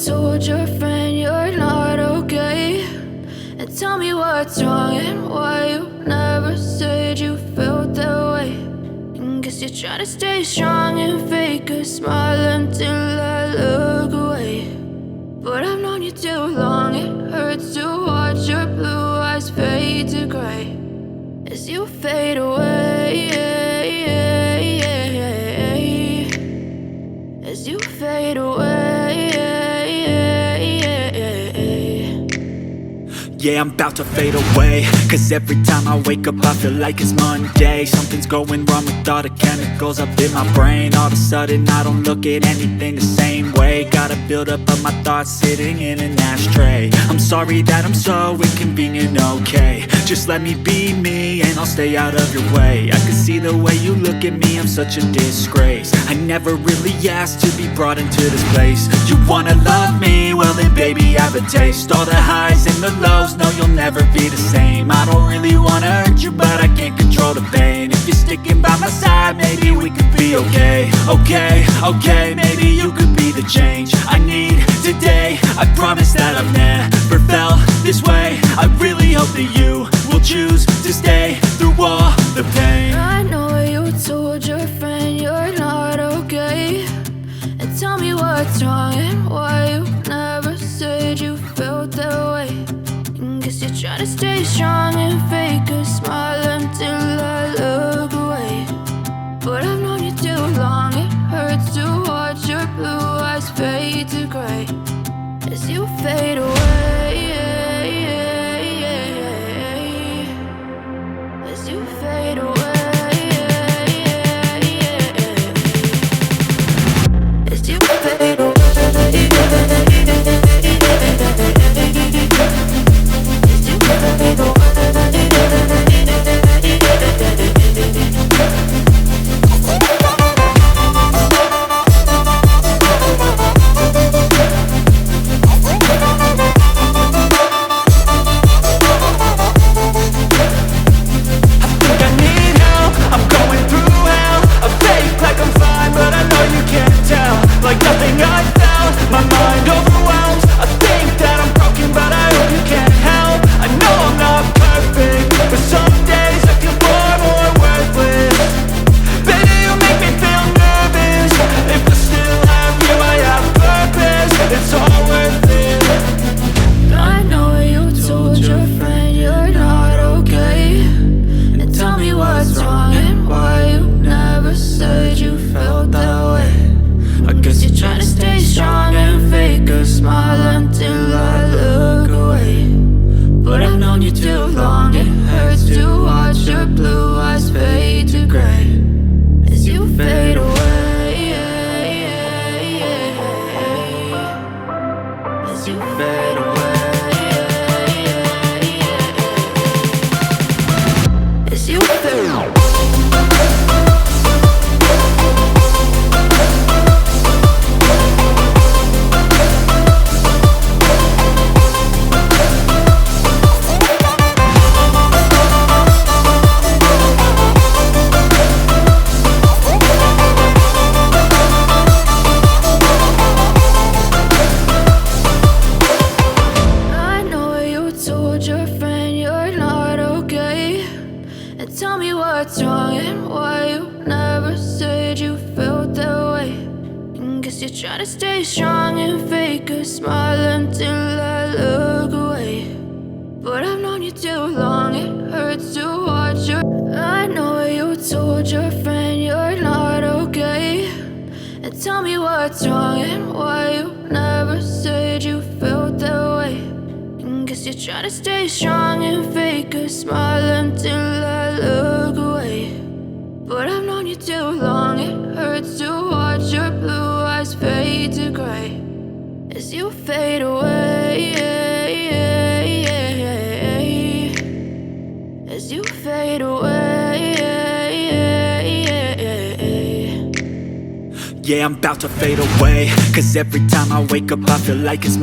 told your friend you're not okay, and tell me what's wrong and why you never said you felt that way. And guess you're trying to stay strong and fake a smile until I look away. But I've known you too long, it hurts to watch your blue eyes fade to gray as you fade away, as you fade away. Yeah, I'm about to fade away, cause every time I wake up I feel like it's Monday. Something's going wrong with all the chemicals up in my brain. All of a sudden I don't look at anything the same way. Gotta build up of my thoughts sitting in an ashtray. I'm sorry that I'm so inconvenient, okay. Just let me be me and I'll stay out of your way. I can see the way you look at me, I'm such a disgrace. I never really asked to be brought into this place. You wanna love me? Well then baby I have a taste. All the highs and the lows, no you'll never be the same. I don't really wanna hurt you but I can't control the pain. If you're sticking by my side maybe we could be okay. Okay, maybe you could be the change I need today. I promise that I've never felt this way. I really hope that you will choose to stay through all the pain. I know you told your friend you're not okay, and tell me what's wrong and why you never said you felt that way. And guess you're trying to stay strong and fake a smile until I look away. But I've known you too long, it hurts to watch your blue eyes fade to gray as you fade away, as you fade away, as you fade away. Like nothing I felt, my mind overwhelmed. I think that I'm broken, but I hope you can't help. I know I'm not perfect, but some days I feel far more worthless. Baby, you make me feel nervous. If I still have you, I have purpose. It's all worth it. I know you told your friend you're not okay, and tell me what's wrong and why you never said you felt that way. I guess you're trying to stay strong and fake a smile until I look away. But I've known you too long, it hurts to watch your blue eyes fade to gray as you fade away, as you fade away, as you fade away. Your friend you're not okay, and tell me what's wrong and why you never said you felt that way. And guess you're trying to stay strong and fake a smile until I look away. But I've known you too long, it hurts to watch your. I know you told your friend you're not okay, and tell me what's wrong and why you never said you felt that way. Guess you're trying to stay strong and fake a smile until I look away. But I've known you too long, it hurts to watch your blue eyes fade to gray as you fade away, as you fade away. Yeah, I'm about to fade away, cause every time I wake up I feel like it's